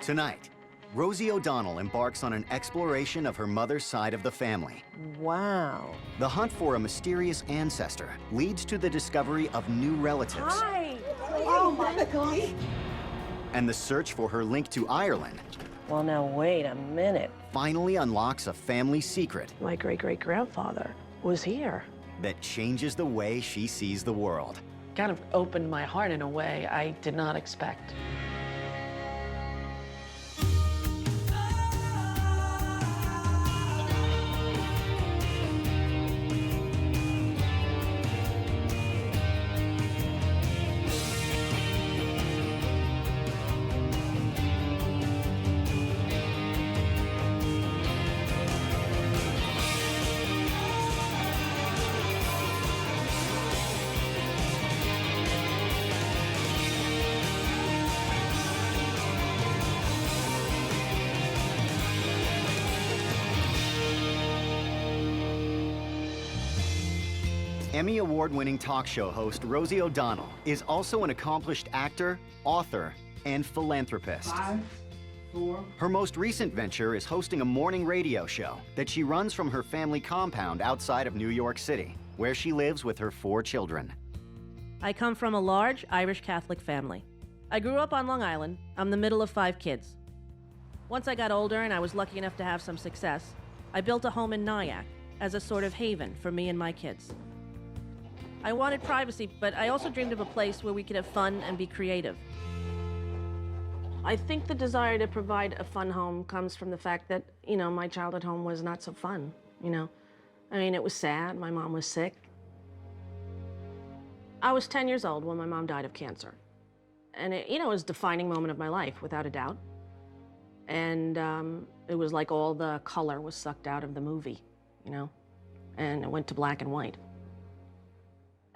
Tonight, Rosie O'Donnell embarks on an exploration of her mother's side of the family. Wow. The hunt for a mysterious ancestor leads to the discovery of new relatives. Hi. Oh my God. And the search for her link to Ireland Well, now wait a minute. finally unlocks a family secret My great-great-grandfather was here. that changes the way she sees the world. Kind of opened my heart in a way I did not expect. Emmy Award-winning talk show host Rosie O'Donnell is also an accomplished actor, author, and philanthropist. 5, 4. Her most recent venture is hosting a morning radio show that she runs from her family compound outside of New York City, where she lives with her 4 children. I come from a large Irish Catholic family. I grew up on Long Island. I'm the middle of 5 kids. Once I got older and I was lucky enough to have some success, I built a home in Nyack as a sort of haven for me and my kids. I wanted privacy, but I also dreamed of a place where we could have fun and be creative. I think the desire to provide a fun home comes from the fact that, my childhood home was not so fun, I mean, it was sad. My mom was sick. I was 10 years old when my mom died of cancer. And it, was a defining moment of my life, without a doubt. And it was like all the color was sucked out of the movie, and it went to black and white.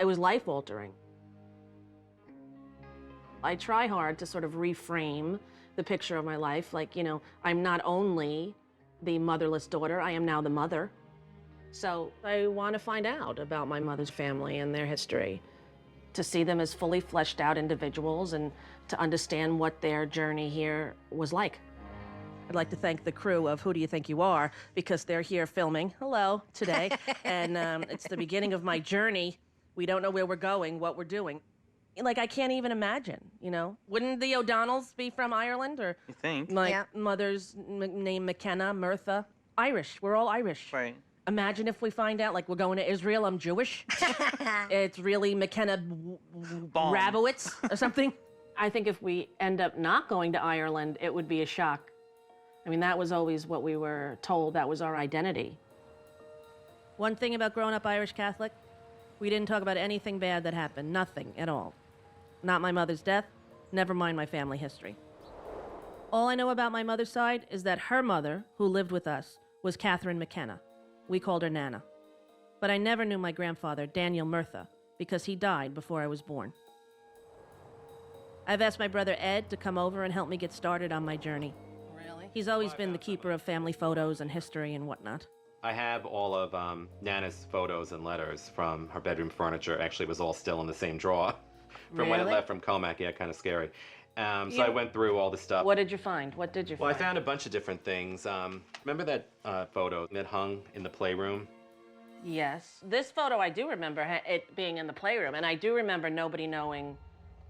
It was life-altering. I try hard to sort of reframe the picture of my life, like, I'm not only the motherless daughter, I am now the mother. So I want to find out about my mother's family and their history, to see them as fully fleshed out individuals and to understand what their journey here was like. I'd like to thank the crew of Who Do You Think You Are, because they're here filming, hello, today, and it's the beginning of my journey. We don't know where we're going, what we're doing. Like, I can't even imagine, Wouldn't the O'Donnells be from Ireland? Or You think? my mother's name, McKenna, Murtha. Irish, we're all Irish. Right. Imagine if we find out, like, we're going to Israel, I'm Jewish. It's really McKenna Rabowitz or something. I think if we end up not going to Ireland, it would be a shock. I mean, that was always what we were told, that was our identity. One thing about growing up Irish Catholic, we didn't talk about anything bad that happened, nothing at all. Not my mother's death, never mind my family history. All I know about my mother's side is that her mother, who lived with us, was Catherine McKenna. We called her Nana. But I never knew my grandfather, Daniel Murtha, because he died before I was born. I've asked my brother Ed to come over and help me get started on my journey. Really? He's always been the keeper of family photos and history and whatnot. I have all of Nana's photos and letters from her bedroom furniture. Actually, it was all still in the same drawer from when it Really? left from Comac. Yeah, kind of scary. So I went through all the stuff. What did you find? What did you Well, I find? found a bunch of different things. Remember that photo that hung in the playroom? Yes. This photo I do remember it being in the playroom, and I do remember nobody knowing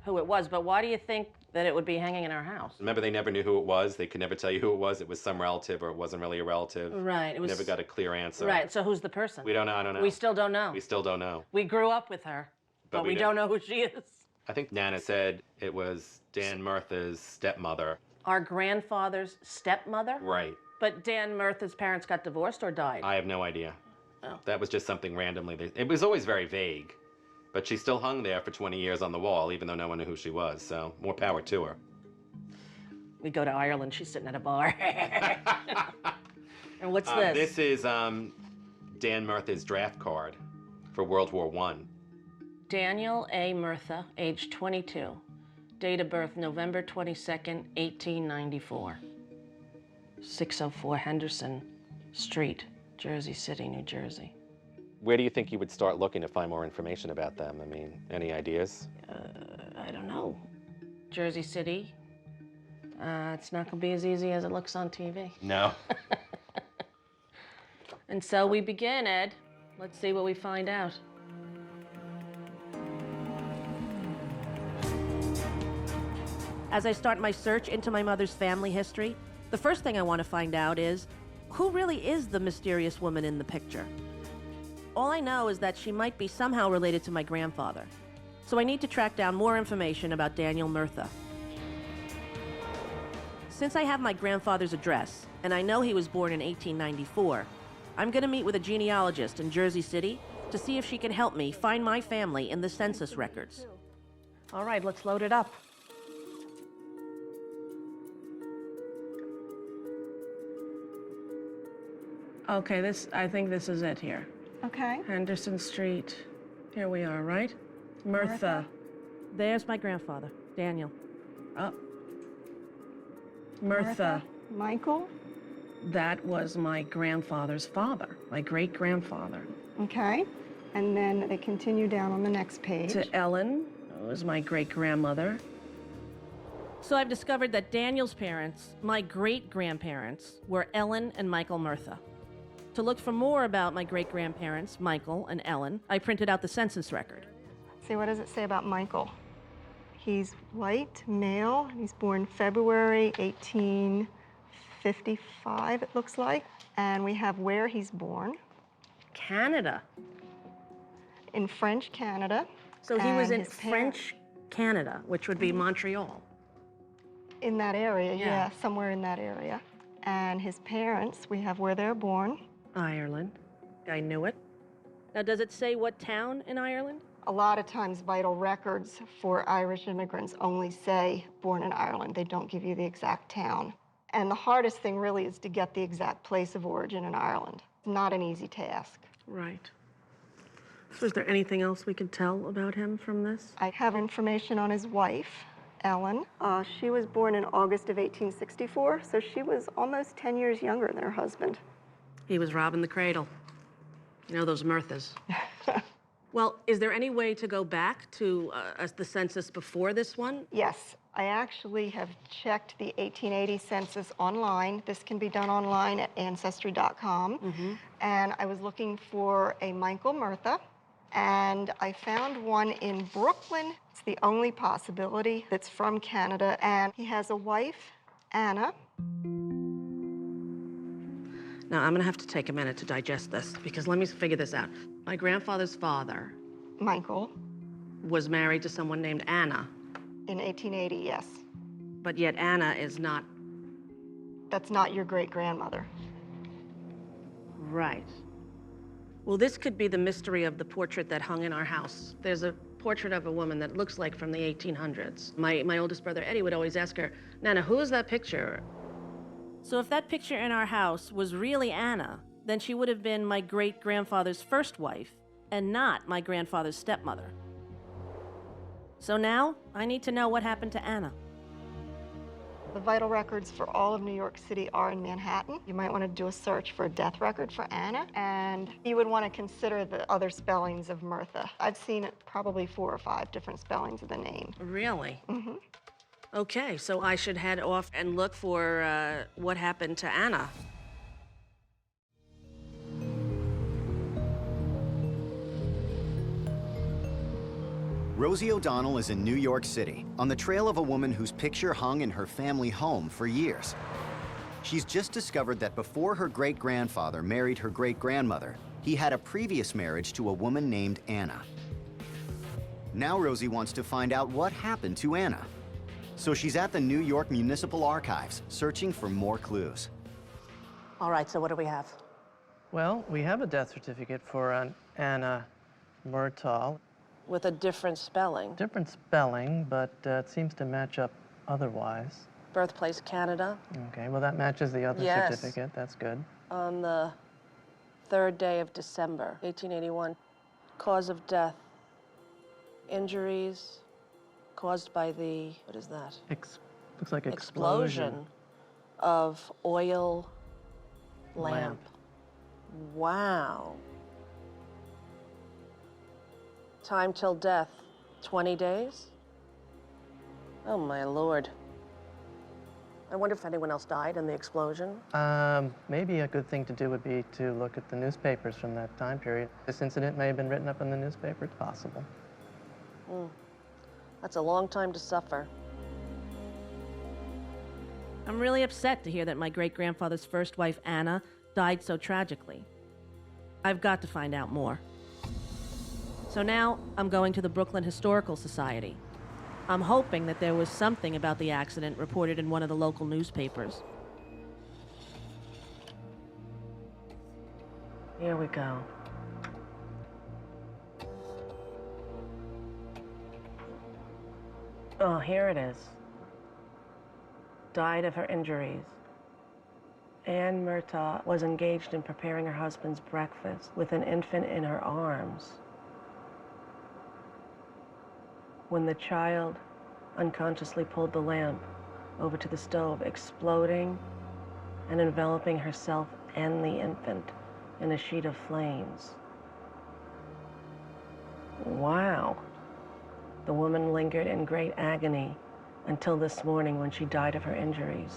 who it was, but why do you think that it would be hanging in our house? Remember, they never knew who it was. They could never tell you who it was. It was some relative, or it wasn't really a relative. Right. It was Never got a clear answer. Right. So who's the person? We don't know. I don't know. We still don't know. We still don't know. We grew up with her, but we don't know who she is. I think Nana said it was Dan Murtha's stepmother. Our grandfather's stepmother? Right. But Dan Murtha's parents got divorced or died? I have no idea. Oh. That was just something randomly. It was always very vague. But she still hung there for 20 years on the wall, even though no one knew who she was. So more power to her. We go to Ireland, she's sitting at a bar. And what's this? This is Dan Murtha's draft card for World War I. Daniel A. Murtha, age 22. Date of birth, November 22nd, 1894. 604 Henderson Street, Jersey City, New Jersey. Where do you think you would start looking to find more information about them? I mean, any ideas? I don't know. Jersey City. It's not going to be as easy as it looks on TV. No. And so we begin, Ed. Let's see what we find out. As I start my search into my mother's family history, the first thing I want to find out is, who really is the mysterious woman in the picture? All I know is that she might be somehow related to my grandfather. So I need to track down more information about Daniel Murtha. Since I have my grandfather's address, and I know he was born in 1894, I'm going to meet with a genealogist in Jersey City to see if she can help me find my family in the census records. All right, let's load it up. Okay, I think this is it here. Okay. Henderson Street. Here we are, right? Murtha. There's my grandfather, Daniel. Oh. Murtha. Michael. That was my grandfather's father, my great-grandfather. Okay. And then they continue down on the next page. To Ellen, who was my great-grandmother. So I've discovered that Daniel's parents, my great-grandparents, were Ellen and Michael Murtha. To look for more about my great-grandparents, Michael and Ellen, I printed out the census record. See, what does it say about Michael? He's white, male, and he's born February 1855, it looks like. And we have where he's born. Canada. In French Canada. So he was in French Canada, which would be Montreal. In that area, yeah, somewhere in that area. And his parents, we have where they're born. Ireland. I knew it. Now, does it say what town in Ireland? A lot of times, vital records for Irish immigrants only say born in Ireland. They don't give you the exact town. And the hardest thing really is to get the exact place of origin in Ireland. It's not an easy task. Right. So is there anything else we could tell about him from this? I have information on his wife, Ellen. She was born in August of 1864, so she was almost 10 years younger than her husband. He was robbing the cradle. You know, those Murthas. Well, is there any way to go back to the census before this one? Yes. I actually have checked the 1880 census online. This can be done online at ancestry.com. Mm-hmm. And I was looking for a Michael Murtha, and I found one in Brooklyn. It's the only possibility that's from Canada, and he has a wife, Anna. Now, I'm going to have to take a minute to digest this, because let me figure this out. My grandfather's father, Michael. was married to someone named Anna. In 1880, yes. But yet Anna is not... That's not your great-grandmother. Right. Well, this could be the mystery of the portrait that hung in our house. There's a portrait of a woman that looks like from the 1800s. My oldest brother, Eddie, would always ask her, Nana, who is that picture? So if that picture in our house was really Anna, then she would have been my great-grandfather's first wife and not my grandfather's stepmother. So now, I need to know what happened to Anna. The vital records for all of New York City are in Manhattan. You might want to do a search for a death record for Anna, and you would want to consider the other spellings of Murtha. I've seen it probably 4 or 5 different spellings of the name. Really? Mm-hmm. Okay, so I should head off and look for what happened to Anna. Rosie O'Donnell is in New York City, on the trail of a woman whose picture hung in her family home for years. She's just discovered that before her great-grandfather married her great-grandmother, he had a previous marriage to a woman named Anna. Now Rosie wants to find out what happened to Anna. So she's at the New York Municipal Archives, searching for more clues. All right, so what do we have? Well, we have a death certificate for Anna Murtha. With a different spelling. Different spelling, but it seems to match up otherwise. Birthplace, Canada. Okay, well, that matches the other certificate. That's good. On the 3rd day of December, 1881. Cause of death, injuries caused by the, what is that? Looks like Explosion of oil lamp. Wow. Time till death, 20 days? Oh, my Lord. I wonder if anyone else died in the explosion. Maybe a good thing to do would be to look at the newspapers from that time period. This incident may have been written up in the newspaper. It's possible. That's a long time to suffer. I'm really upset to hear that my great-grandfather's first wife, Anna, died so tragically. I've got to find out more. So now I'm going to the Brooklyn Historical Society. I'm hoping that there was something about the accident reported in one of the local newspapers. Here we go. Oh, here it is. Died of her injuries. Anne Murtha was engaged in preparing her husband's breakfast with an infant in her arms when the child unconsciously pulled the lamp over to the stove, exploding and enveloping herself and the infant in a sheet of flames. Wow. The woman lingered in great agony until this morning when she died of her injuries.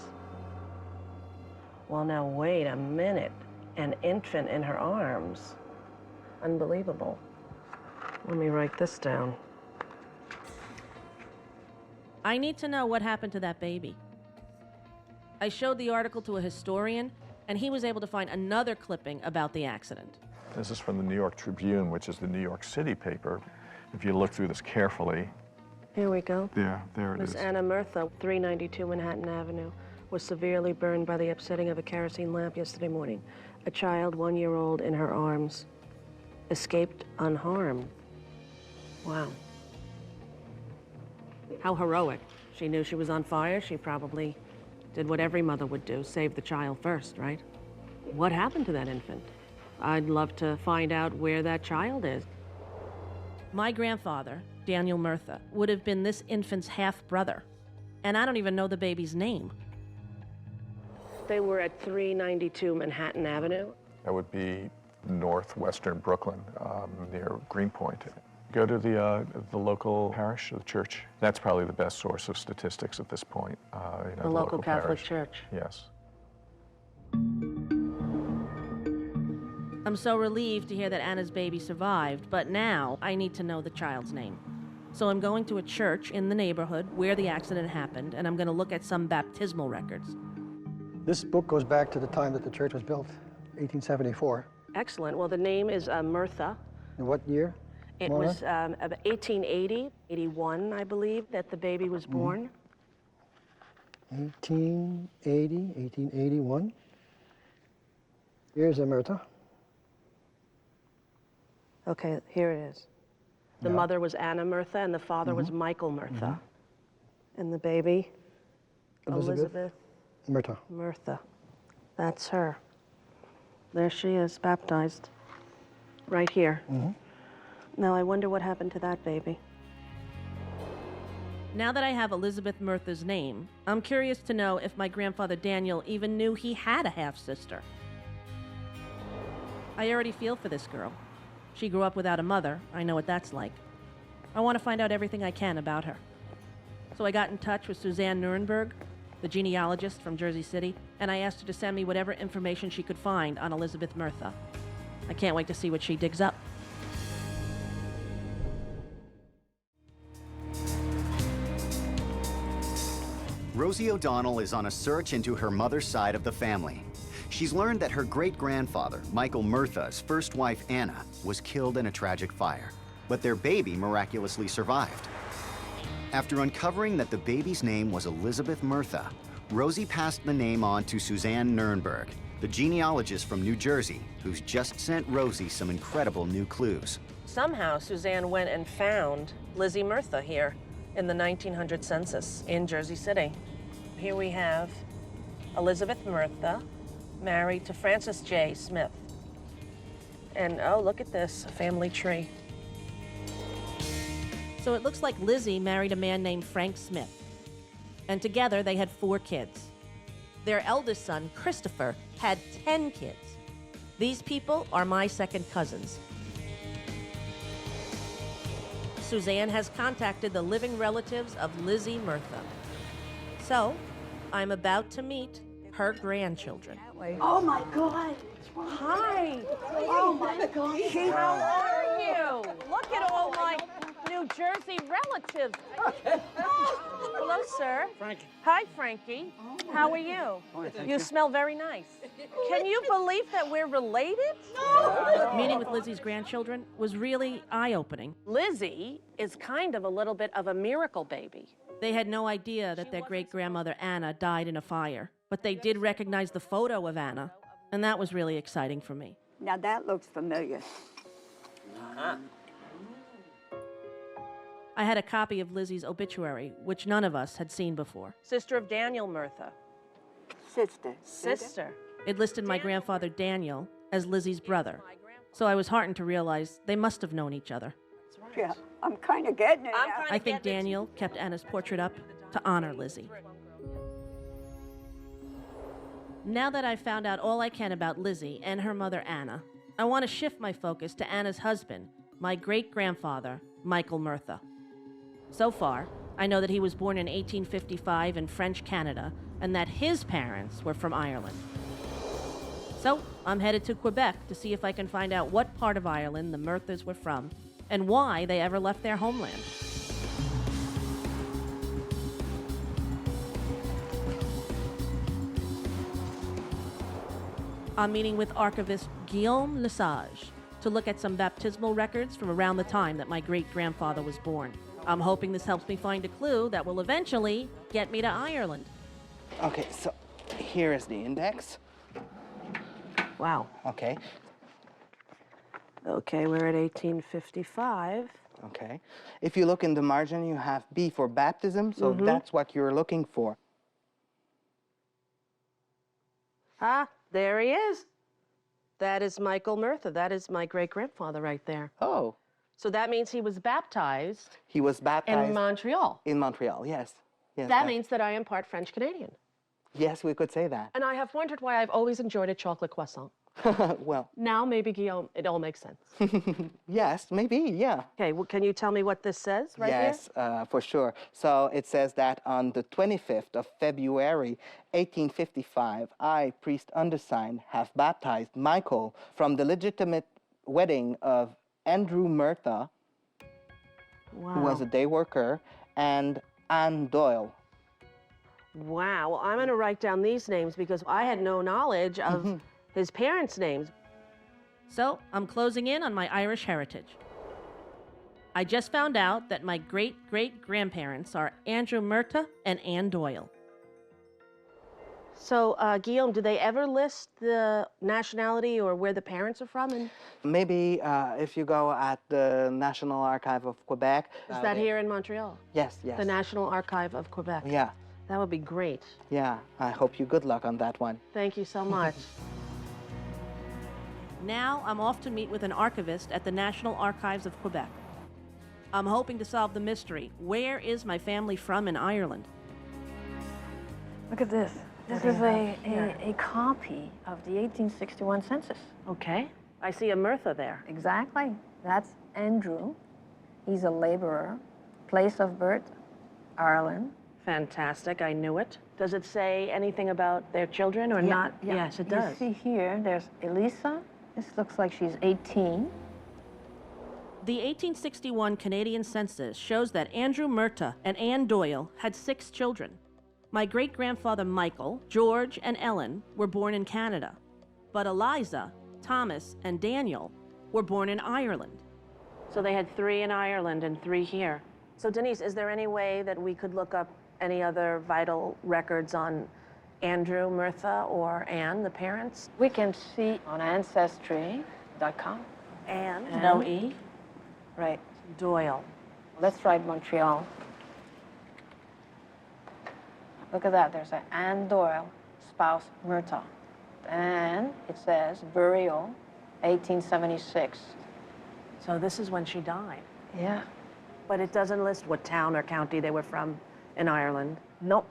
Well, now wait a minute. An infant in her arms. Unbelievable. Let me write this down. I need to know what happened to that baby. I showed the article to a historian, and he was able to find another clipping about the accident. This is from the New York Tribune, which is the New York City paper. If you look through this carefully, Here we go. there it Miss is. Anna Murtha, 392 Manhattan Avenue, was severely burned by the upsetting of a kerosene lamp yesterday morning. A child, 1-year-old, in her arms, escaped unharmed. Wow. How heroic. She knew she was on fire. She probably did what every mother would do, save the child first, right? What happened to that infant? I'd love to find out where that child is. My grandfather, Daniel Murtha, would have been this infant's half-brother, and I don't even know the baby's name. They were at 392 Manhattan Avenue. That would be northwestern Brooklyn, near Greenpoint. Go to the local parish, the church. That's probably the best source of statistics at this point. The local Catholic parish. church. Yes. I'm so relieved to hear that Anna's baby survived, but now I need to know the child's name. So I'm going to a church in the neighborhood where the accident happened, and I'm going to look at some baptismal records. This book goes back to the time that the church was built, 1874. Excellent. Well, the name is Murtha. In what year? It Moira? was about 1880, 81, I believe, that the baby was born. 1880, 1881. Here's a Murtha. Okay, here it is. The Yeah. mother was Anna Murtha, and the father was Michael Murtha. And the baby, Elizabeth Murtha. Murtha. That's her. There she is, baptized. Right here. Now, I wonder what happened to that baby. Now that I have Elizabeth Murtha's name, I'm curious to know if my grandfather Daniel even knew he had a half-sister. I already feel for this girl. She grew up without a mother. I know what that's like. I want to find out everything I can about her. So I got in touch with Suzanne Nuremberg, the genealogist from Jersey City, and I asked her to send me whatever information she could find on Elizabeth Murtha. I can't wait to see what she digs up. Rosie O'Donnell is on a search into her mother's side of the family. She's learned that her great-grandfather, Michael Murtha's first wife, Anna, was killed in a tragic fire, but their baby miraculously survived. After uncovering that the baby's name was Elizabeth Murtha, Rosie passed the name on to Suzanne Nuremberg, the genealogist from New Jersey, who's just sent Rosie some incredible new clues. Somehow, Suzanne went and found Lizzie Murtha here in the 1900 census in Jersey City. Here we have Elizabeth Murtha, married to Francis J. Smith. And oh, look at this, family tree. So it looks like Lizzie married a man named Frank Smith. And together they had 4 kids. Their eldest son, Christopher, had 10 kids. These people are my second cousins. Suzanne has contacted the living relatives of Lizzie Murtha. So, I'm about to meet her grandchildren. Oh my God! Hi. Oh my God! How are you? Look at all my New Jersey relatives. Hello, sir. Frankie. Hi, Frankie. How are you? You smell very nice. Can you believe that we're related? Meeting with Lizzie's grandchildren was really eye-opening. Lizzie is kind of a little bit of a miracle baby. They had no idea that their great-grandmother Anna died in a fire, but they did recognize the photo of Anna, and that was really exciting for me. Now that looks familiar. I had a copy of Lizzie's obituary, which none of us had seen before. Sister of Daniel Murtha. Sister. Sister. It listed my grandfather Daniel as Lizzie's brother, so I was heartened to realize they must have known each other. Yeah, I'm kind of getting it. I think Daniel kept Anna's portrait up to honor Lizzie. Now that I've found out all I can about Lizzie and her mother Anna, I want to shift my focus to Anna's husband, my great-grandfather, Michael Murtha. So far, I know that he was born in 1855 in French Canada and that his parents were from Ireland. So I'm headed to Quebec to see if I can find out what part of Ireland the Murthas were from and why they ever left their homeland. I'm meeting with archivist Guillaume Lesage to look at some baptismal records from around the time that my great-grandfather was born. I'm hoping this helps me find a clue that will eventually get me to Ireland. Okay, so here is the index. Wow. Okay, Okay, we're at 1855. okay. If you look in the margin, you have B for baptism, so that's what you're looking for. Ah, there he is. That is Michael Murtha. That is my great-grandfather right there. Oh, So that means he was baptized he was baptized in Montreal. in Montreal, yes. Yes, That means that I am part French-Canadian. Yes, we could say that. And I have wondered why I've always enjoyed a chocolate croissant. Well, Now, maybe, Guillaume, it all makes sense. yes, maybe, yeah. Okay, well, can you tell me what this says right here? Yes, for sure. So it says that on the 25th of February, 1855, I, priest undersigned, have baptized Michael from the legitimate wedding of Andrew Murtha, Wow. who was a day worker, and Anne Doyle. Wow. Well, I'm going to write down these names because I had no knowledge of his parents' names. So I'm closing in on my Irish heritage. I just found out that my great-great-grandparents are Andrew Murtha and Anne Doyle. So, Guillaume, do they ever list the nationality or where the parents are from? And Maybe if you go at the National Archive of Quebec. is that here in Montreal? Yes, yes. The National Archive of Quebec. Yeah, That would be great. yeah. I hope you good luck on that one. Thank you so much. Now I'm off to meet with an archivist at the National Archives of Quebec. I'm hoping to solve the mystery. Where is my family from in Ireland? Look at this. This is a copy of the 1861 census. Okay. I see a Murtha there. Exactly. That's Andrew. He's a laborer. Place of birth, Ireland. Fantastic. I knew it. Does it say anything about their children or not? Yeah. Yes, it does. You see here, there's Elisa. This looks like she's 18. The 1861 Canadian census shows that Andrew Murtha and Anne Doyle had 6 children. My great-grandfather Michael, George, and Ellen were born in Canada, but Eliza, Thomas, and Daniel were born in Ireland. So they had 3 in Ireland and 3 here. So Denise, is there any way that we could look up any other vital records on Andrew Murtha or Anne, the parents? We can see on ancestry.com. Anne, Anne. no E, Right. Doyle. Let's write Montreal. Look at that. There's an Anne Doyle, spouse Murtha. And it says burial, 1876. So this is when she died. Yeah. But it doesn't list what town or county they were from in Ireland. Nope.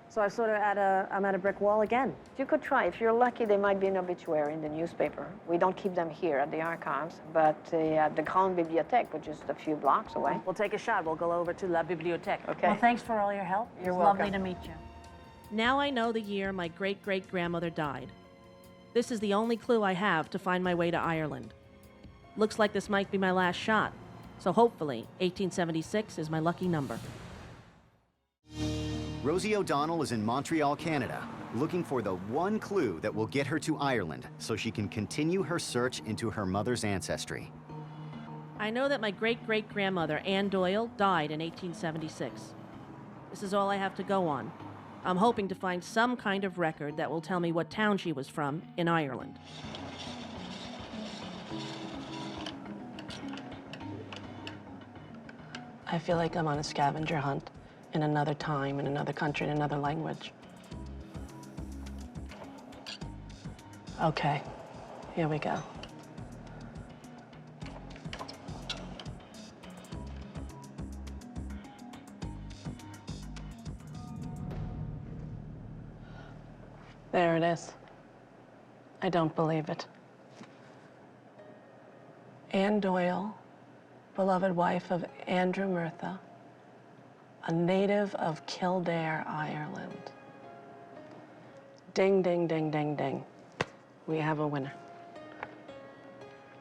So I'm at a brick wall again. You could try. If you're lucky, there might be an obituary in the newspaper. We don't keep them here at the archives, but at the Grande Bibliothèque, which is a few blocks away. We'll take a shot. We'll go over to La Bibliothèque. Okay. Well, thanks for all your help. You're It's welcome. lovely to meet you. Now I know the year my great-great-grandmother died. This is the only clue I have to find my way to Ireland. Looks like this might be my last shot, so hopefully 1876 is my lucky number. Rosie O'Donnell is in Montreal, Canada, looking for the one clue that will get her to Ireland so she can continue her search into her mother's ancestry. I know that my great-great-grandmother, Anne Doyle, died in 1876. This is all I have to go on. I'm hoping to find some kind of record that will tell me what town she was from in Ireland. I feel like I'm on a scavenger hunt in another time, in another country, in another language. Okay, here we go. There it is. I don't believe it. Anne Doyle, beloved wife of Andrew Murtha, a native of Kildare, Ireland. Ding, ding, ding, ding, ding. We have a winner.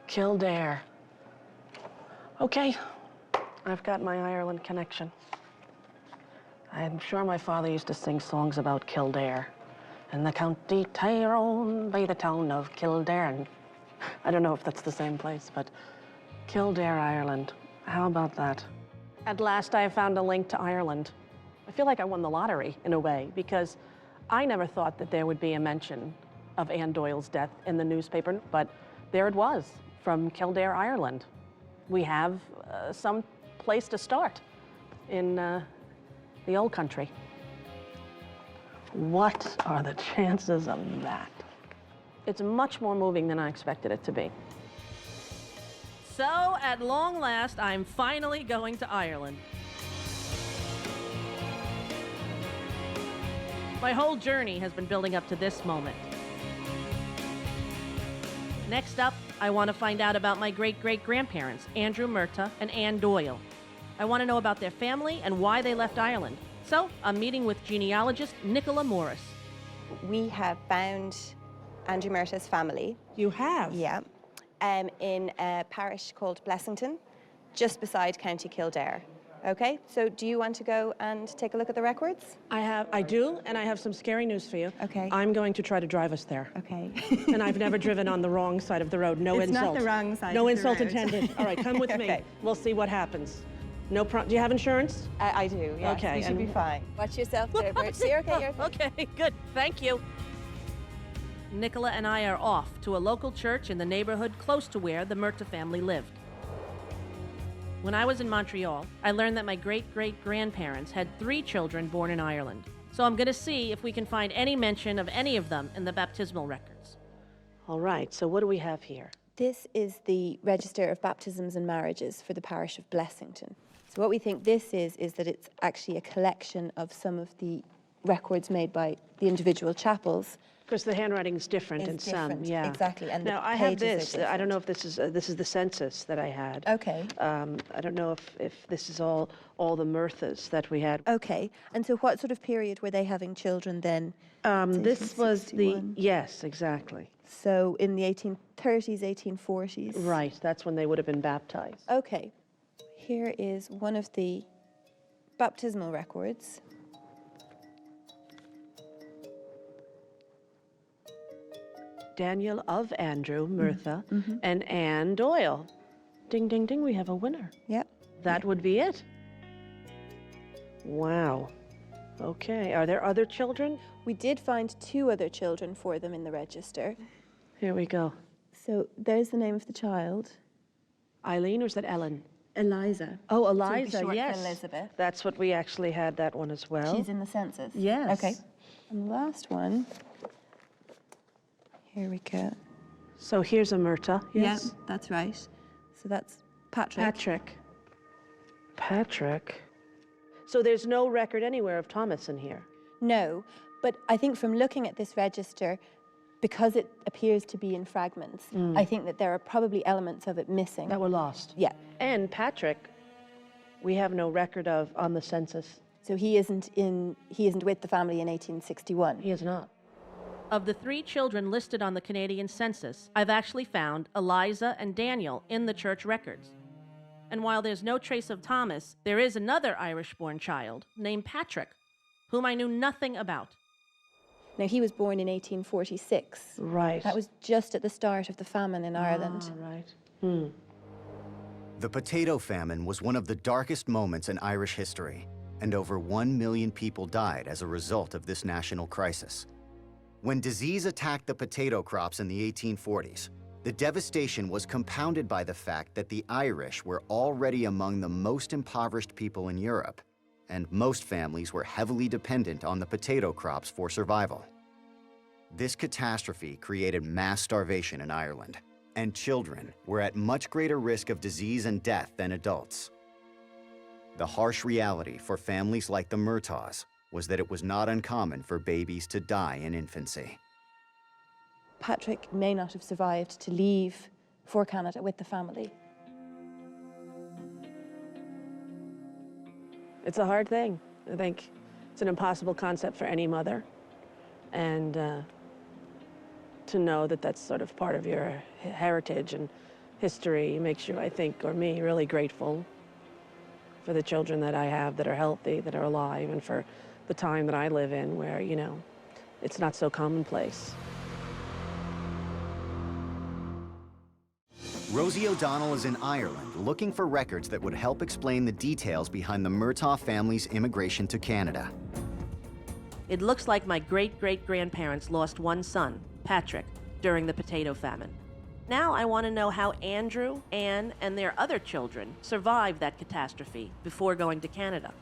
Kildare. Okay, I've got my Ireland connection. I'm sure my father used to sing songs about Kildare. In the County Tyrone by the town of Kildare. And I don't know if that's the same place, but Kildare, Ireland. How about that? At last, I have found a link to Ireland. I feel like I won the lottery, in a way, because I never thought that there would be a mention of Anne Doyle's death in the newspaper, but there it was, from Kildare, Ireland. We have some place to start in the old country. What are the chances of that? It's much more moving than I expected it to be. So, at long last, I'm finally going to Ireland. My whole journey has been building up to this moment. Next up, I want to find out about my great-great-grandparents, Andrew Murtha and Anne Doyle. I want to know about their family and why they left Ireland. So, I'm meeting with genealogist Nicola Morris. We have found Andrew Murtha's family. You have? Yeah. In a parish called Blessington, just beside County Kildare. Okay, so do you want to go and take a look at the records? I do, and I have some scary news for you. Okay. I'm going to try to drive us there. Okay. And I've never driven on the wrong side of the road. No it's insult. It's not the wrong side No of insult the road. intended. All right, come with me. Okay. We'll see what happens. No problem. Do you have insurance? I do, yes. Okay. You should be fine. Watch yourself there, Bert. You're okay, you're okay. Okay, good. Thank you. Nicola and I are off to a local church in the neighborhood close to where the Murtha family lived. When I was in Montreal, I learned that my great-great-grandparents had 3 children born in Ireland. So I'm going to see if we can find any mention of any of them in the baptismal records. All right, so what do we have here? This is the Register of Baptisms and Marriages for the parish of Blessington. So what we think this is that it's actually a collection of some of the records made by the individual chapels. Because the handwriting is different in some, yeah. Exactly, and now the I have pages this. I don't know if this is the census that I had. Okay. I don't know if this is all the Murthas that we had. Okay, and so what sort of period were they having children then? This was the, yes, exactly. So in the 1830s, 1840s? Right, that's when they would have been baptized. Okay, here is one of the baptismal records. Daniel of Andrew, Murtha, and Anne Doyle. Ding, ding, ding, we have a winner. Yep. That would be it. Wow. Okay, are there other children? We did find 2 other children for them in the register. Here we go. So there's the name of the child. Eileen, or is that Ellen? Eliza. Oh, Eliza, short yes. for Elizabeth. That's what we actually had, that one as well. She's in the census? Yes. Okay. And the last one, here we go. So here's a Murtha, yes? Yeah, that's right. So that's Patrick. Patrick. So there's no record anywhere of Thomas in here? No, but I think from looking at this register, because it appears to be in fragments, I think that there are probably elements of it missing. That were lost? Yeah. And Patrick, we have no record of on the census. So he isn't with the family in 1861. He is not. Of the 3 children listed on the Canadian census, I've actually found Eliza and Daniel in the church records. And while there's no trace of Thomas, there is another Irish-born child named Patrick, whom I knew nothing about. Now, he was born in 1846. Right. That was just at the start of the famine in Ireland. Right. The potato famine was one of the darkest moments in Irish history, and over 1 million people died as a result of this national crisis. When disease attacked the potato crops in the 1840s, the devastation was compounded by the fact that the Irish were already among the most impoverished people in Europe, and most families were heavily dependent on the potato crops for survival. This catastrophe created mass starvation in Ireland, and children were at much greater risk of disease and death than adults. The harsh reality for families like the Murthas was that it was not uncommon for babies to die in infancy. Patrick may not have survived to leave for Canada with the family. It's a hard thing. I think it's an impossible concept for any mother. And to know that that's sort of part of your heritage and history makes you, I think, or me, really grateful for the children that I have that are healthy, that are alive, and for the time that I live in where, you know, it's not so commonplace. Rosie O'Donnell is in Ireland looking for records that would help explain the details behind the Murtha family's immigration to Canada. It looks like my great-great-grandparents lost one son, Patrick, during the potato famine. Now I want to know how Andrew, Anne, and their other children survived that catastrophe before going to Canada.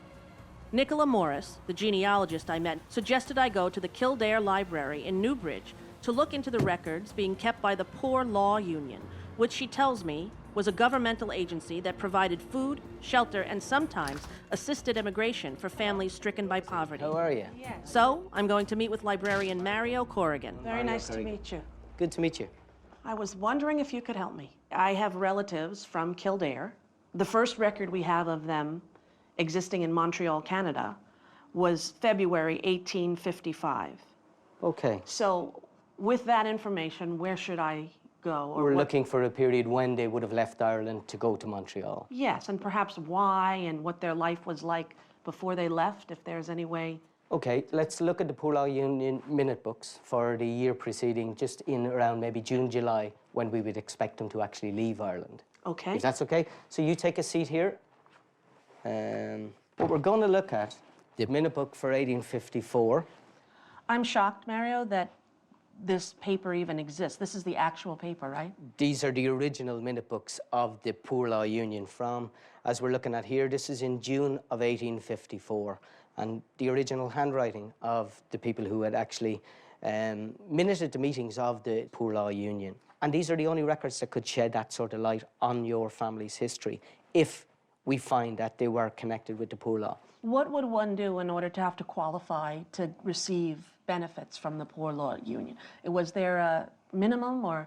Nicola Morris, the genealogist I met, suggested I go to the Kildare Library in Newbridge to look into the records being kept by the Poor Law Union, which she tells me was a governmental agency that provided food, shelter, and sometimes assisted immigration for families stricken by poverty. How are you? So, I'm going to meet with librarian Mario Corrigan. Very nice to meet you. Good to meet you. I was wondering if you could help me. I have relatives from Kildare. The first record we have of them existing in Montreal, Canada, was February 1855. Okay. So, with that information, where should I go? Or We're looking for a period when they would have left Ireland to go to Montreal. Yes, and perhaps why and what their life was like before they left, if there's any way. Okay, let's look at the Poor Law Union minute books for the year preceding, just in around maybe June, July, when we would expect them to actually leave Ireland. Okay. If that's okay. So you take a seat here. What we're going to look at, the minute book for 1854. I'm shocked, Mario, that this paper even exists. This is the actual paper, right? These are the original minute books of the Poor Law Union from, as we're looking at here, this is in June of 1854. And the original handwriting of the people who had actually minuted the meetings of the Poor Law Union. And these are the only records that could shed that sort of light on your family's history, if we find that they were connected with the Poor Law. What would one do in order to have to qualify to receive benefits from the Poor Law Union? Was there a minimum or?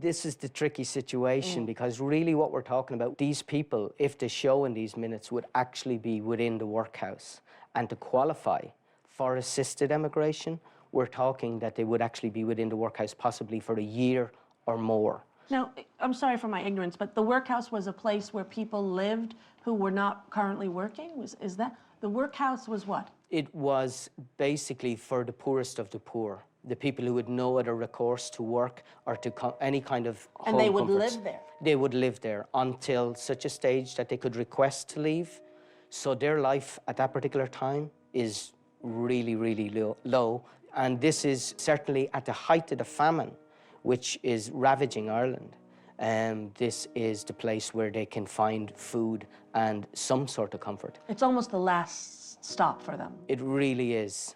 This is the tricky situation because really what we're talking about, these people, if they show in these minutes, would actually be within the workhouse. And to qualify for assisted emigration, we're talking that they would actually be within the workhouse possibly for a year or more. Now, I'm sorry for my ignorance, but the workhouse was a place where people lived who were not currently working? Is that? The workhouse was what? It was basically for the poorest of the poor, the people who had no other recourse to work or to any kind of home And they would comforts. live there? They would live there until such a stage that they could request to leave. So their life at that particular time is really, really low. And this is certainly at the height of the famine, which is ravaging Ireland. This is the place where they can find food and some sort of comfort. It's almost the last stop for them. It really is.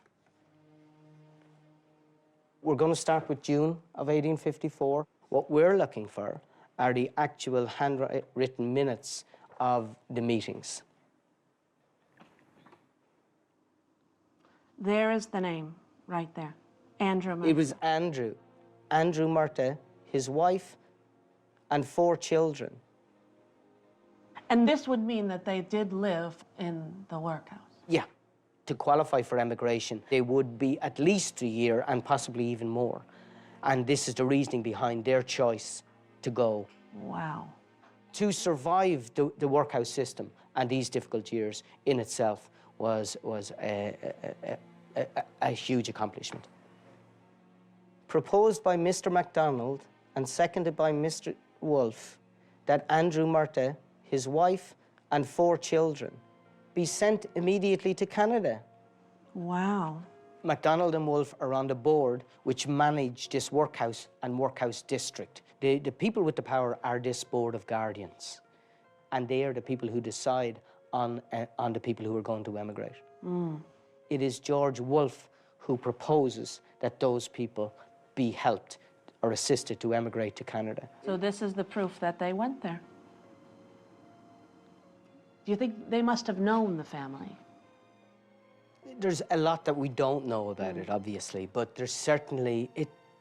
We're going to start with June of 1854. What we're looking for are the actual handwritten minutes of the meetings. There is the name, right there. Andrew Murtha. It was Andrew Murtha, his wife, and 4 children. And this would mean that they did live in the workhouse? Yeah. To qualify for emigration, they would be at least a year and possibly even more. And this is the reasoning behind their choice to go. Wow. To survive the workhouse system and these difficult years in itself was a huge accomplishment. Proposed by Mr. MacDonald and seconded by Mr. Wolfe that Andrew Murtha, his wife and 4 children be sent immediately to Canada. Wow. MacDonald and Wolfe are on the board which manage this workhouse and workhouse district. The people with the power are this board of guardians, and they are the people who decide on the people who are going to emigrate. Mm. It is George Wolfe who proposes that those people be helped or assisted to emigrate to Canada. So this is the proof that they went there. Do you think they must have known the family? There's a lot that we don't know about it, obviously, but there's certainly,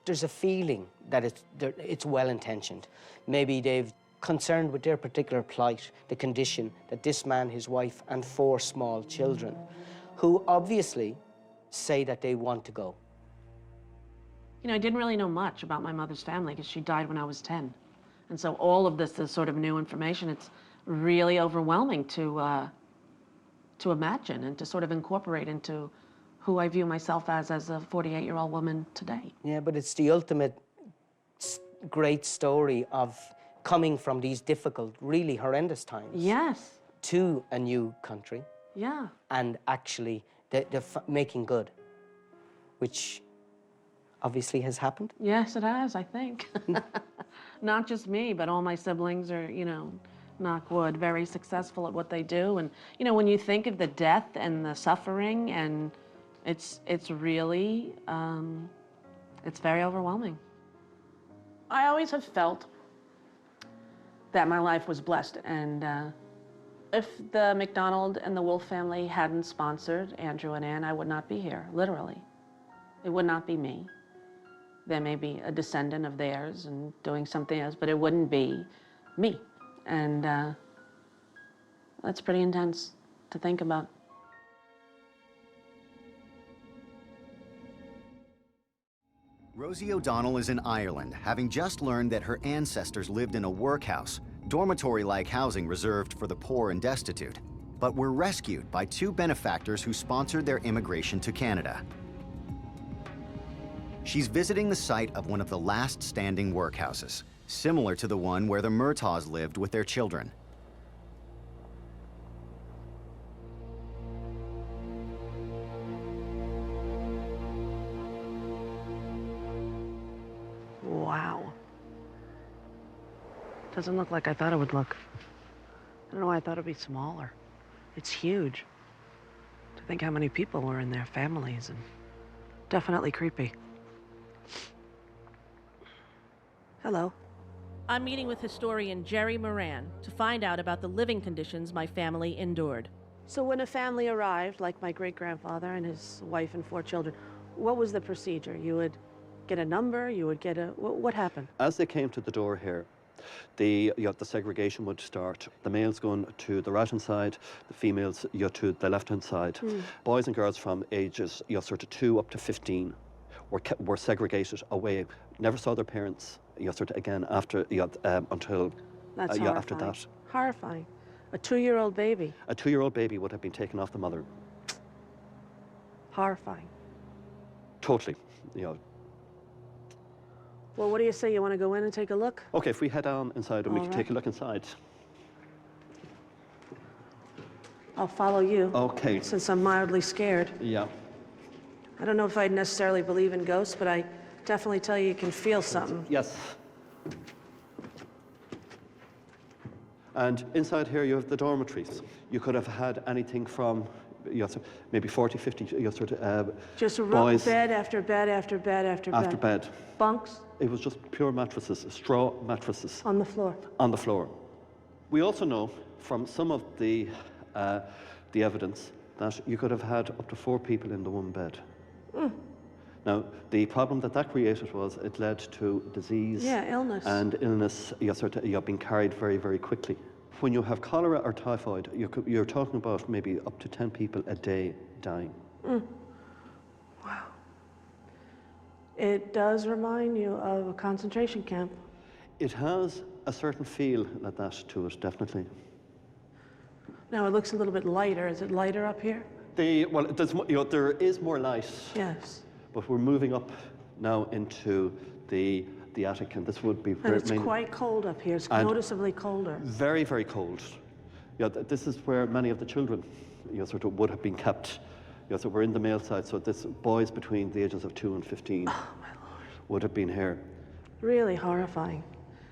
there's a feeling that it's well-intentioned. Maybe they've concerned with their particular plight, the condition that this man, his wife, and 4 small children, who obviously say that they want to go. You know, I didn't really know much about my mother's family because she died when I was 10. And so all of this is sort of new information. It's really overwhelming to imagine and to sort of incorporate into who I view myself as a 48-year-old woman today. Yeah, but it's the ultimate great story of coming from these difficult, really horrendous times. Yes. To a new country. Yeah. And actually making good, which obviously has happened. Yes, it has, I think. Not just me, but all my siblings are, you know, knock wood, very successful at what they do. And, you know, when you think of the death and the suffering, and it's really, it's very overwhelming. I always have felt that my life was blessed, and if the MacDonald and the Wolfe family hadn't sponsored Andrew and Anne, I would not be here, literally. It would not be me. There may be a descendant of theirs and doing something else, but it wouldn't be me. And that's pretty intense to think about. Rosie O'Donnell is in Ireland, having just learned that her ancestors lived in a workhouse, dormitory-like housing reserved for the poor and destitute, but were rescued by 2 benefactors who sponsored their immigration to Canada. She's visiting the site of one of the last standing workhouses, similar to the one where the Murthas lived with their children. Wow. Doesn't look like I thought it would look. I don't know why I thought it'd be smaller. It's huge. To think how many people were in their families, and definitely creepy. Hello. I'm meeting with historian Jerry Moran to find out about the living conditions my family endured. So when a family arrived, like my great-grandfather and his wife and 4 children, what was the procedure? You would get a number, you would get a, what happened? As they came to the door here, the segregation would start. The males going to the right-hand side, the females to the left-hand side. Boys and girls from ages sort of 2 up to 15 were segregated away. Never saw their parents sort of again after until after that. Horrifying. A 2-year-old baby. A 2-year-old baby would have been taken off the mother. Horrifying. Totally. Well, what do you say? You want to go in and take a look? Okay, if we head on inside and we can take a look inside. I'll follow you. Okay. Since I'm mildly scared. Yeah. I don't know if I'd necessarily believe in ghosts, but I definitely tell you can feel something. Yes. And inside here you have the dormitories. You could have had anything from maybe 40, 50 sort of just a boys. Bed after bed after bed after bed. After bed. Bunks? It was just pure mattresses, straw mattresses. On the floor? On the floor. We also know from some of the evidence that you could have had up to 4 people in the one bed. Now, the problem that created was it led to disease. Yeah, illness. And illness sort of being carried very, very quickly. When you have cholera or typhoid, you're talking about maybe up to 10 people a day dying. Wow. It does remind you of a concentration camp. It has a certain feel like that to it, definitely. Now it looks a little bit lighter. Is it lighter up here? Well, there is more light. Yes. But we're moving up now into the attic, and this would be And it's quite cold up here. It's noticeably colder. Very, very cold. This is where many of the children, sort of would have been kept. So we're in the male side. So this boys between the ages of 2 and 15 would have been here. Really horrifying.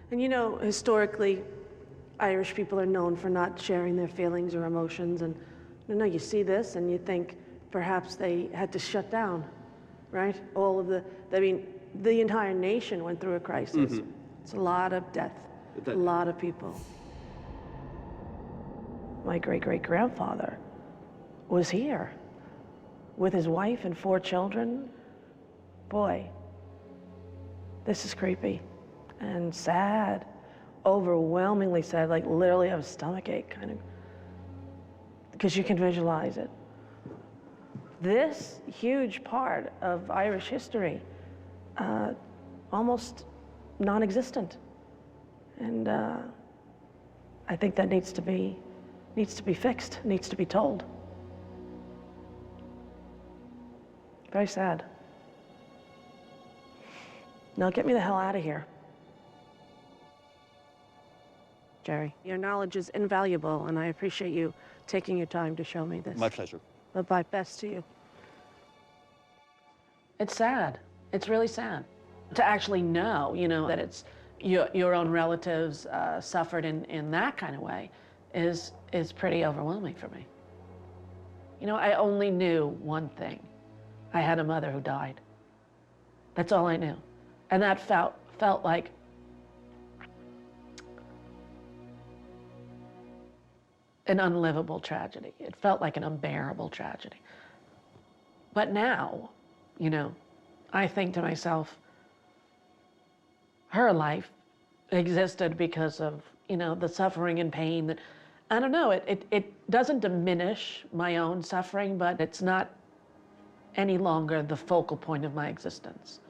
And you know, historically, Irish people are known for not sharing their feelings or emotions. And you see this and you think perhaps they had to shut down, right? The entire nation went through a crisis. Mm-hmm. It's a lot of death, a lot of people. My great-great-grandfather was here with his wife and 4 children. Boy, this is creepy and sad, overwhelmingly sad, like literally have a stomachache kind of, because you can visualize it. This huge part of Irish history, almost non-existent. And I think that needs to be fixed, needs to be told. Very sad. Now get me the hell out of here. Jerry, your knowledge is invaluable, and I appreciate you taking your time to show me this. My pleasure. Bye-bye. Best to you. It's sad. It's really sad. To actually know, that it's your own relatives suffered in that kind of way is pretty overwhelming for me. I only knew one thing. I had a mother who died. That's all I knew. And that felt like an unlivable tragedy. It felt like an unbearable tragedy. But now, I think to myself, her life existed because of, the suffering and pain that, I don't know, it doesn't diminish my own suffering, but it's not any longer the focal point of my existence.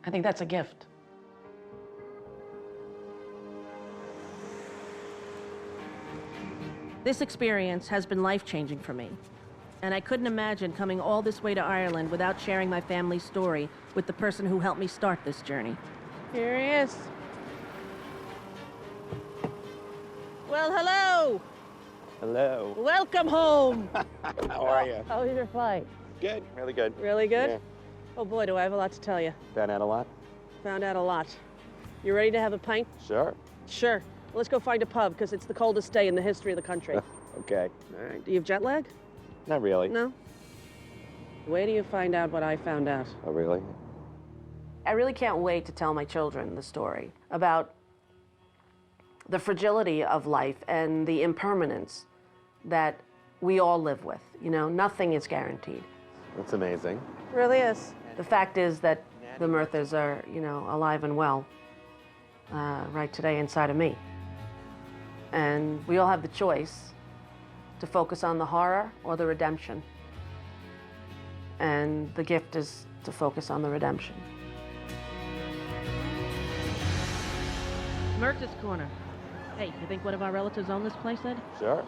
I think that's a gift. This experience has been life-changing for me, and I couldn't imagine coming all this way to Ireland without sharing my family's story with the person who helped me start this journey. Here he is. Well, hello! Hello. Welcome home! How are you? How was your flight? Good, really good. Really good? Yeah. Oh boy, do I have a lot to tell you. Found out a lot? Found out a lot. You ready to have a pint? Sure. Sure. Let's go find a pub, because it's the coldest day in the history of the country. Okay. All right. Do you have jet lag? Not really. No? Wait till you find out what I found out. Oh, really? I really can't wait to tell my children the story about the fragility of life and the impermanence that we all live with. Nothing is guaranteed. That's amazing. It really is. The fact is that the Murthas are, alive and well right today inside of me. And we all have the choice to focus on the horror or the redemption. And the gift is to focus on the redemption. Murtha's Corner. Hey, you think one of our relatives own this place, Ed? Sure.